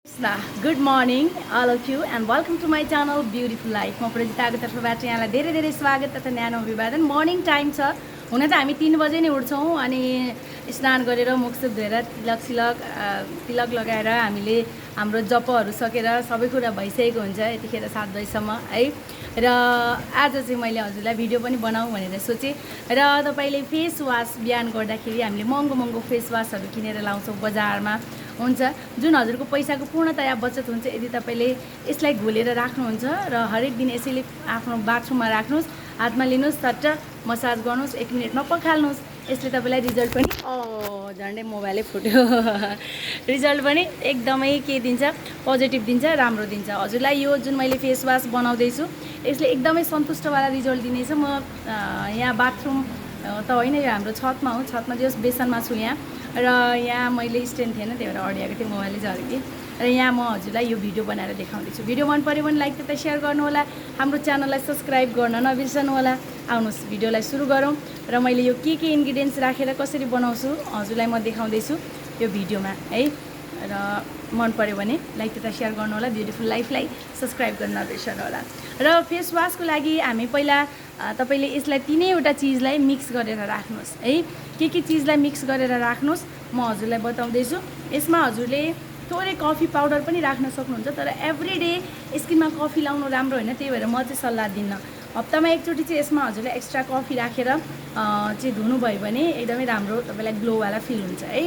Good morning all of you and welcome to my channel Beautiful Life. म प्रजिताको तर्फबाट यहाँलाई धेरै धेरै स्वागत तथा न्यानो अभिवादन। मर्निङ टाइम छ, हुन त हामी 3 बजे नै उठ्छौँ अनि स्नान गरेर मुखसुख धोएर तिलक लगाएर हामीले हाम्रो जपहरू सकेर सबै कुरा भइसकेको हुन्छ यतिखेर 7 बजेसम्म है। र आज चाहिँ मैले हजुरलाई भिडियो पनि बनाऊँ भनेर सोचेँ। र तपाईले फेस वास बिहान गर्दाखेरि हामीले महँगो महँगो फेस वासहरू किनेर लाउँछौँ बजारमा हुन्छ, जुन हजुरको पैसाको पूर्णतया बचत हुन्छ यदि तपाईले यसलाई घोलेर राख्नुहुन्छ र हरेक दिन यसैले आफ्नो बाथरुममा राख्नुहोस्, हातमा लिनुहोस्, सट्ट मसाज गर्नुहोस्, 1 मिनेटमा पखाल्नुहोस्। यसले तपाईलाई रिजल्ट पनि झन्डै मोबाइलै फुट्यो रिजल्ट पनि एकदमै के दिन्छ, पोजिटिभ दिन्छ, राम्रो दिन्छ। हजुरलाई यो जुन मैले फेस वास बनाउँदैछु यसले एकदमै सन्तुष्टवाला रिजल्ट दिनेछ। म यहाँ बाथरुम त होइन, यो हाम्रो छतमा हो, छतमा जस बेसनमा छु यहाँ। र यहाँ मैले स्ट्यान्ड थिएन, त्यही भएर अडियाएको थिएँ, मोबाइलले झर्केँ। र यहाँ म हजुरलाई यो भिडियो बनाएर देखाउँदैछु। भिडियो मन पऱ्यो भने लाइक तथा सेयर गर्नुहोला, हाम्रो च्यानललाई सब्सक्राइब गर्न नबिर्सनु होला। आउनुहोस् भिडियोलाई सुरु गरौँ। र मैले यो के इन्ग्रिडियन्ट्स राखेर कसरी बनाउँछु हजुरलाई म देखाउँदैछु यो भिडियोमा है। र मन पऱ्यो भने लाइक तथा सेयर गर्नुहोला, ब्युटिफुल लाइफलाई सब्सक्राइब गर्न नबिर्सनु होला। र फेस वासको लागि हामी पहिला तपाईले यसलाई 3वटा चिजलाई मिक्स गरेर राख्नुहोस् है। के चिजलाई मिक्स गरेर राख्नुहोस् म हजुरलाई बताउँदैछु। यसमा हजुरले थोरै कफी पाउडर पनि राख्न सक्नुहुन्छ, तर एभ्रीडे स्किनमा कफी लाउनु राम्रो होइन, त्यही भएर म चाहिँ सल्लाह दिन्न। हप्तामा एकचोटि चाहिँ यसमा हजुरले एक्स्ट्रा कफी राखेर चाहिँ धुनुभयो भने एकदमै राम्रो तपाईलाई ग्लोवाला फिल हुन्छ है।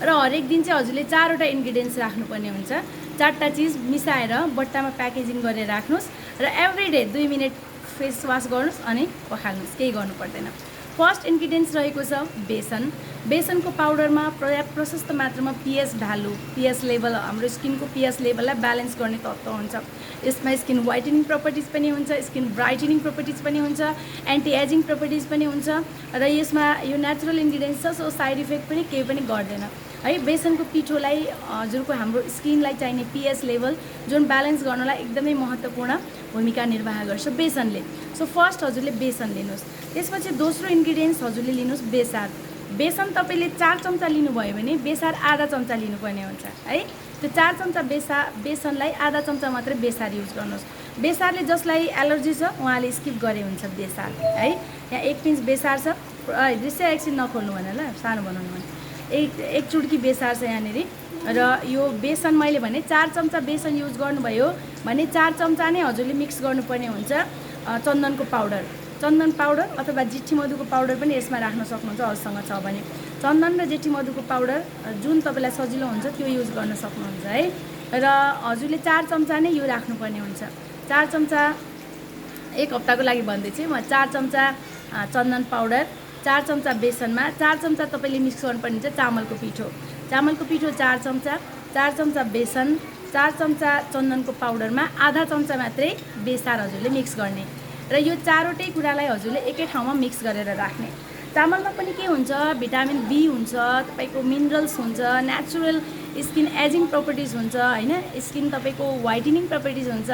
र हरेक दिन चाहिँ हजुरले 4वटा इन्ग्रिडियन्ट्स राख्नुपर्ने हुन्छ। 4टा चिज मिसाएर बट्टामा प्याकेजिङ गरेर राख्नुहोस् र एभ्रीडे 2 मिनट फेस वास गर्नुहोस् अनि पखाल्नुहोस्, केही गर्नु पर्दैन। फर्स्ट इन्ग्रिडियन्ट्स रहेको छ बेसन। बेसनको पाउडरमा प्रशस्त मात्रामा पिएच भ्यालु, पिएच लेभल, हाम्रो स्किनको पिएच लेभललाई ब्यालेन्स गर्ने तत्त्व हुन्छ। यसमा स्किन वाइटनिङ प्रपर्टिज पनि हुन्छ, स्किन ब्राइटनिङ प्रपर्टिज पनि हुन्छ, एन्टी एजिङ प्रपर्टिज पनि हुन्छ। र यसमा यो नेचुरल इन्ग्रिडियन्ट्स छ, सो साइड इफेक्ट पनि केही पनि गर्दैन है। बेसनको पिठोलाई हजुरको हाम्रो स्किनलाई चाहिने पिएच लेभल जुन ब्यालेन्स गर्नलाई एकदमै महत्त्वपूर्ण भूमिका निर्वाह गर्छ बेसनले। सो फर्स्ट हजुरले बेसन लिनुहोस्। त्यसपछि दोस्रो इन्ग्रिडियन्ट्स हजुरले लिनुहोस् बेसार। बेसन तपाईले 4 चम्चा लिनुभयो भने बेसार आधा चम्चा लिनुपर्ने हुन्छ है। त्यो 4 चम्चा बेसनलाई आधा चम्चा मात्रै बेसार युज गर्नुहोस्। बेसारले जसलाई एलर्जी छ उहाँले स्किप गरे हुन्छ बेसार है। यहाँ 1 पिन्च बेसार छ, दृश्य एकछिन नखोल्नु भने ल, सानो बनाउनु भने एक चुड्की बेसार छ यहाँनिर। र यो बेसन मैले भने 4 चम्चा बेसन युज गर्नुभयो भने 4 चम्चा नै हजुरले मिक्स गर्नुपर्ने हुन्छ चन्दनको पाउडर। चन्दन पाउडर अथवा जिठी मधुको पाउडर पनि यसमा राख्न सक्नुहुन्छ हजुरसँग छ भने। चन्दन र जेठी मधुको पाउडर जुन तपाईँलाई सजिलो हुन्छ त्यो युज गर्न सक्नुहुन्छ है। र हजुरले 4 चम्चा नै यो राख्नुपर्ने हुन्छ। 4 चम्चा, एक हप्ताको लागि भन्दैछु म। 4 चम्चा चन्दन पाउडर, 4 चम्चा बेसनमा 4 चम्चा तपाईँले मिक्स गर्नुपर्ने हुन्छ चामलको पिठो। चामलको पिठो 4 चम्चा, 4 चम्चा बेसन, 4 चम्चा चन्दनको पाउडरमा आधा चम्चा मात्रै बेसार हजुरले मिक्स गर्ने। र यो 4वटै कुरालाई हजुरले एकै ठाउँमा मिक्स गरेर राख्ने। चामलमा पनि के हुन्छ, भिटामिन बी हुन्छ, तपाईको मिनरल्स हुन्छ, नेचुरल स्किन एजिङ प्रपर्टिज हुन्छ हैन, स्किन तपाईको वाइटनिङ प्रपर्टिज हुन्छ,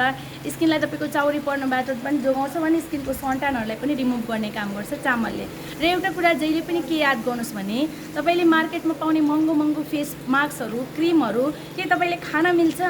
स्किनलाई तपाईको चाउरी पर्नबाट पनि जोगाउँछ भने स्किनको सन्तानहरूलाई पनि रिमुभ गर्ने काम गर्छ चामलले। र एउटा कुरा जहिले पनि के याद गर्नुहोस् भने तपाईले मार्केटमा पाउने महँगो महँगो फेस मास्कहरू, क्रिमहरू के तपाईले खान मिल्छ?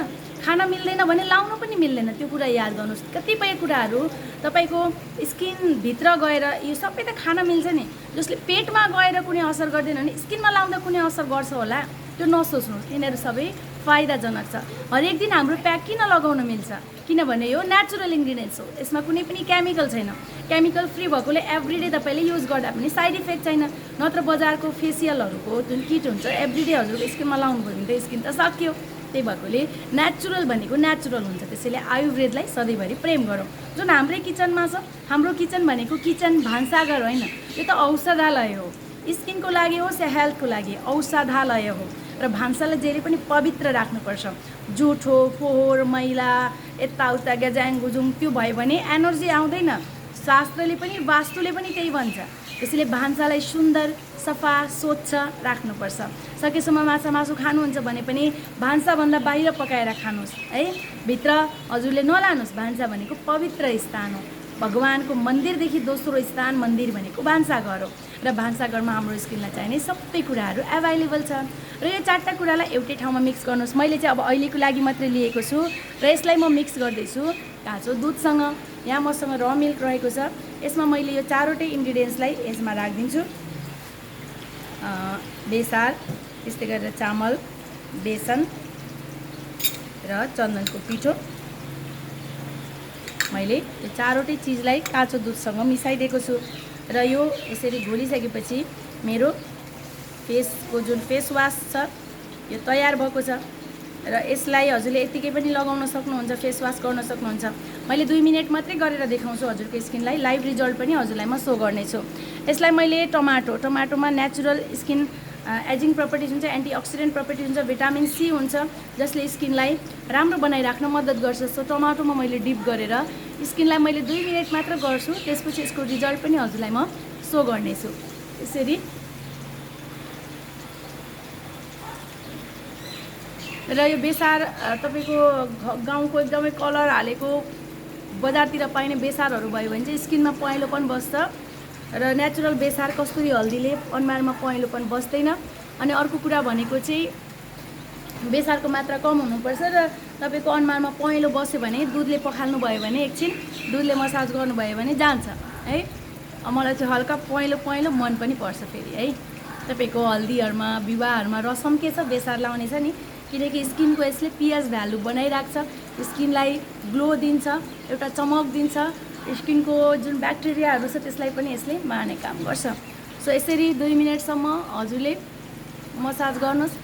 खाना मिल्दैन भने लाउनु पनि मिल्दैन, त्यो कुरा याद गर्नुहोस्। कतिपय कुराहरू तपाईको स्किनभित्र गएर यो सबै त खान मिल्छ नि, जसले पेटमा गएर कुनै असर गर्दैन भने स्किनमा लाउँदा कुनै असर गर्छ होला, त्यो नसोच्नुहोस्। यिनीहरू सबै फाइदाजनक छ। हरेक दिन हाम्रो प्याक किन लगाउन मिल्छ? किनभने यो नेचुरल इन्ग्रिडियन्ट्स हो, यसमा कुनै पनि केमिकल छैन। केमिकल फ्री भएकोले एभ्रीडे तपाईँले युज गर्दा पनि साइड इफेक्ट छैन। नत्र बजारको फेसियलहरूको जुन किट हुन्छ एभ्रीडे हजुरको स्किनमा लाउनुभयो भने त स्किन त सक्यो। त्यही भएकोले नेचुरल भनेको नेचुरल हुन्छ, त्यसैले आयुर्वेदलाई सधैँभरि प्रेम गरौँ। जुन हाम्रै किचनमा छ, हाम्रो किचन भनेको किचन भान्साघर होइन, यो त औषधालय हो। स्किनको लागि होस् या हेल्थको लागि औषधालय हो। र भान्सालाई जहिले पनि पवित्र राख्नुपर्छ। जुठो, फोहोर, मैला, यताउता ग्याजाङ गुजुङ त्यो भयो भने एनर्जी आउँदैन। शास्त्रले पनि वास्तुले पनि त्यही भन्छ। त्यसैले भान्सालाई सुन्दर, सफा, स्वच्छ राख्नुपर्छ। सकेसम्म माछा मासु खानुहुन्छ भने पनि भान्साभन्दा बाहिर पकाएर खानुहोस् है। भित्र हजुरले नलानुहोस्। भान्सा भनेको पवित्र स्थान हो। भगवानको मन्दिरदेखि दोस्रो स्थान मन्दिर भनेको भान्साघर हो। र भान्साघरमा हाम्रो स्किनलाई चाहिने सबै कुराहरू एभाइलेबल छ। र यो चारवटा कुरालाई एउटै ठाउँमा मिक्स गर्नुहोस्। मैले चाहिँ अब अहिलेको लागि मात्रै लिएको छु र यसलाई म मिक्स गर्दैछु काँचो दुधसँग। यहाँ मसँग र मिल्क रहेको छ। यसमा मैले यो चारवटै इन्ग्रिडियन्ट्सलाई यसमा राखिदिन्छु। बेसार, त्यस्तै गरेर चामल, बेसन र चन्दनको पिठो। मैले यो चारवटै चिजलाई काँचो दुधसँग मिसाइदिएको छु र यो यसरी घोलिसकेपछि मेरो फेसको जुन फेस वास छ यो तयार भएको छ र यसलाई हजुरले यतिकै पनि लगाउन सक्नुहुन्छ, फेस वास गर्न सक्नुहुन्छ। मैले 2 मिनट मात्रै गरेर देखाउँछु हजुरको स्किनलाई। लाइभ रिजल्ट पनि हजुरलाई म सो गर्नेछु। यसलाई मैले टमाटोमा नेचुरल स्किन एजिङ प्रपर्टिज हुन्छ, एन्टिअक्सिडेन्ट प्रपर्टिज हुन्छ, भिटामिन सी हुन्छ जसले स्किनलाई राम्रो बनाइराख्न मद्दत गर्छ। सो टमाटोमा मैले डिप गरेर स्किनलाई मैले 2 मिनट मात्र गर्छु, त्यसपछि यसको रिजल्ट पनि हजुरलाई म सो गर्नेछु। यसरी र यो बेसार तपाईँको गाउँको एकदमै कलर हालेको बजारतिर पाइने बेसारहरू भयो भने चाहिँ स्किनमा पहेँलोपन बस्छ र नेचुरल बेसार कस्तुरी हल्दीले अनुहारमा पहेँलोपन बस्दैन। अनि अर्को कुरा भनेको चाहिँ बेसारको मात्रा कम हुनुपर्छ र तपाईँको अनुहारमा पहेँलो बस्यो भने दुधले पखाल्नु भयो भने एकछिन दुधले मसाज गर्नुभयो भने जान्छ है। मलाई चाहिँ हल्का पहेँलो मन पनि पर्छ फेरि है। तपाईँको हल्दीहरूमा विवाहहरूमा रसम के छ बेसार लाउने छ नि, किनकि स्किनको यसले पिएच भ्यालु बनाइराख्छ, स्किनलाई ग्लो दिन्छ, एउटा चमक दिन्छ, स्किनको जुन ब्याक्टेरियाहरू छ त्यसलाई पनि यसले मार्ने काम गर्छ। सो यसरी 2 मिनटसम्म हजुरले मसाज गर्नुहोस्।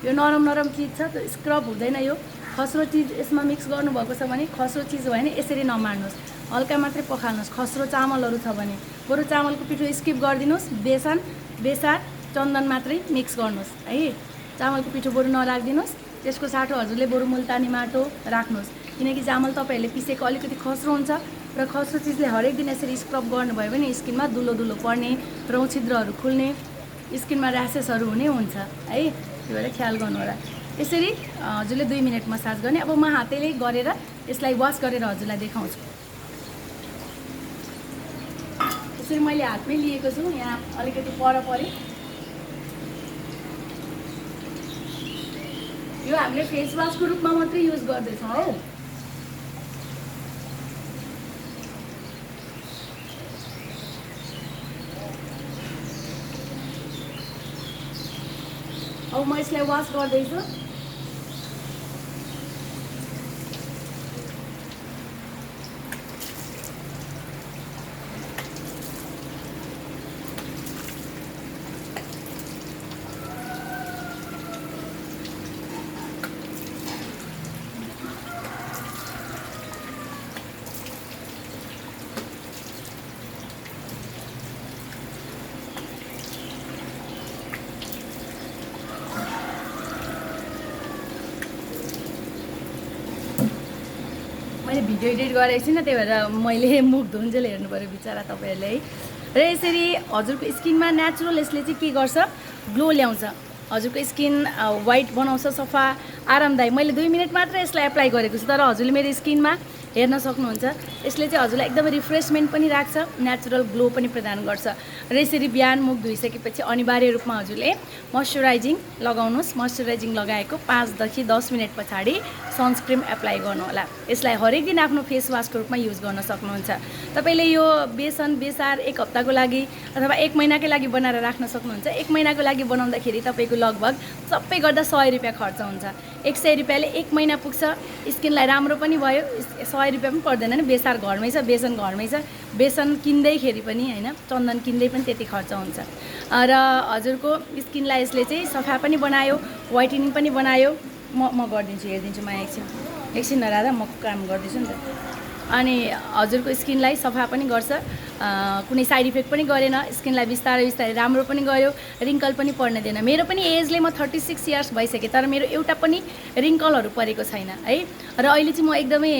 यो नरम चिज छ, त्यो स्क्रब हुँदैन। यो खस्रो चिज यसमा मिक्स गर्नुभएको छ भने खस्रो चिज भयो भने यसरी नमार्नुहोस्, हल्का मात्रै पखाल्नुहोस्। खस्रो चामलहरू छ भने बरु चामलको पिठो स्किप गरिदिनुहोस्, बेसन, बेसार, चन्दन मात्रै मिक्स गर्नुहोस् है। चामलको पिठो बरु नराखिदिनुहोस्, त्यसको साटो हजुरले बरु मुल्तानी माटो राख्नुहोस्, किनकि चामल तपाईँहरूले पिसेको अलिकति खस्रो हुन्छ र खस्रो चिजले हरेक दिन यसरी स्क्रब गर्नुभयो भने स्किनमा दुलो पर्ने, रौँ छिद्रहरू खुल्ने, स्किनमा र्यासेसहरू हुने हुन्छ है। त्यो भएर ख्याल गर्नु होला। यसरी हजुरले 2 मिनट मसाज गर्ने। अब म हातैले गरेर यसलाई वास गरेर हजुरलाई देखाउँछु। यसरी मैले हातमै लिएको छु, यहाँ अलिकति पऱ्यो। यो हामीले फेस वासको रूपमा मात्रै युज गर्दैछौँ है। अब म यसलाई वास गर्दैछु। मैले भिडियो एडिट गरेको छैन, त्यही भएर मैले मुख धुन्जेल हेर्नु पऱ्यो बिचरा तपाईँहरूले है। र यसरी हजुरको स्किनमा नेचुरल यसले चाहिँ के गर्छ, ग्लो ल्याउँछ, हजुरको स्किन वाइट बनाउँछ, सफा आरामदायी। मैले 2 मिनट मात्र यसलाई एप्लाई गरेको छु, तर हजुरले मेरो स्किनमा हेर्न सक्नुहुन्छ यसले चाहिँ हजुरलाई एकदमै रिफ्रेसमेन्ट पनि राख्छ, नेचुरल ग्लो पनि प्रदान गर्छ। र यसरी बिहान मुख धोइसकेपछि अनिवार्य रूपमा हजुरले मोइस्चराइजिङ लगाउनुहोस्। मोइस्चराइजिङ लगाएको 5 देखि 10 मिनट पछाडि सनस्क्रिन एप्लाई गर्नुहोला। यसलाई हरेक दिन आफ्नो फेस वासको रूपमा युज गर्न सक्नुहुन्छ। तपाईँले यो बेसन, बेसार 1 हप्ताको लागि अथवा 1 महिनाकै लागि बनाएर राख्न सक्नुहुन्छ। 1 महिनाको लागि बनाउँदाखेरि तपाईँको लगभग सबै गर्दा 100 रुपियाँ खर्च हुन्छ। 100 रुपियाँले 1 महिना पुग्छ, स्किनलाई राम्रो पनि भयो। 100 रुपियाँ पनि पर्दैन नि, बेसार घरमै छ, बेसन घरमै छ, बेसन किन्दैखेरि पनि होइन, चन्दन किन्दै पनि त्यति खर्च हुन्छ। र हजुरको स्किनलाई यसले चाहिँ सफा पनि बनायो, वाइटनिङ पनि बनायो। म गरिदिन्छु, हेरिदिन्छु म एकछिन नराधा, म काम गर्दैछु नि त। अनि हजुरको स्किनलाई सफा पनि गर्छ, कुनै साइड इफेक्ट पनि गरेन, स्किनलाई बिस्तारै राम्रो पनि गर्यो, रिङ्कल पनि पर्न दिएन। मेरो पनि एजले म 36 इयर्स भइसकेँ, तर मेरो एउटा पनि रिङ्कलहरू परेको छैन है। र अहिले चाहिँ म एकदमै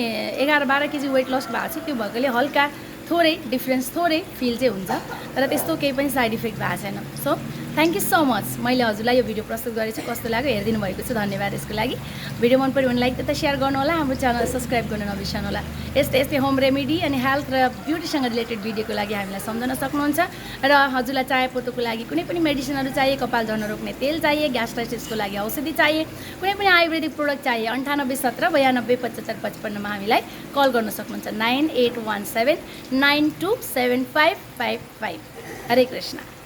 11-12 केजी वेट लस भएको छु, त्यो भएकोले हल्का थोरै डिफ्रेन्स, थोरै फिल चाहिँ हुन्छ, तर त्यस्तो केही पनि साइड इफेक्ट भएको छैन। So thank you so much. मैले हजुरलाई यो भिडियो प्रस्तुत गरेछु, कस्तो लाग्यो हेरिदिनु भएको छ, धन्यवाद यसको लागि। भिडियो मन पऱ्यो भने लाइक तथा सेयर गर्नु होला, हाम्रो च्यानल सब्सक्राइब गर्न नबिर्सनु होला। यस्तै होम रेमेडी अनि हेल्थ र ब्युटीसँग रिलेटेड भिडियोको लागि हामीलाई सम्झन सक्नुहुन्छ। र हजुरलाई चायापोतोको लागि कुनै पनि मेडिसिनहरू चाहिए, कपाल झर्न रोक्ने तेल चाहिए, ग्यास्ट्राइटिसको लागि औषधि चाहिए, कुनै पनि आयुर्वेदिक प्रोडक्ट चाहिए 9817 92 75 55 मा हामीलाई कल गर्न सक्नुहुन्छ। 9817 927555। हरे कृष्ण।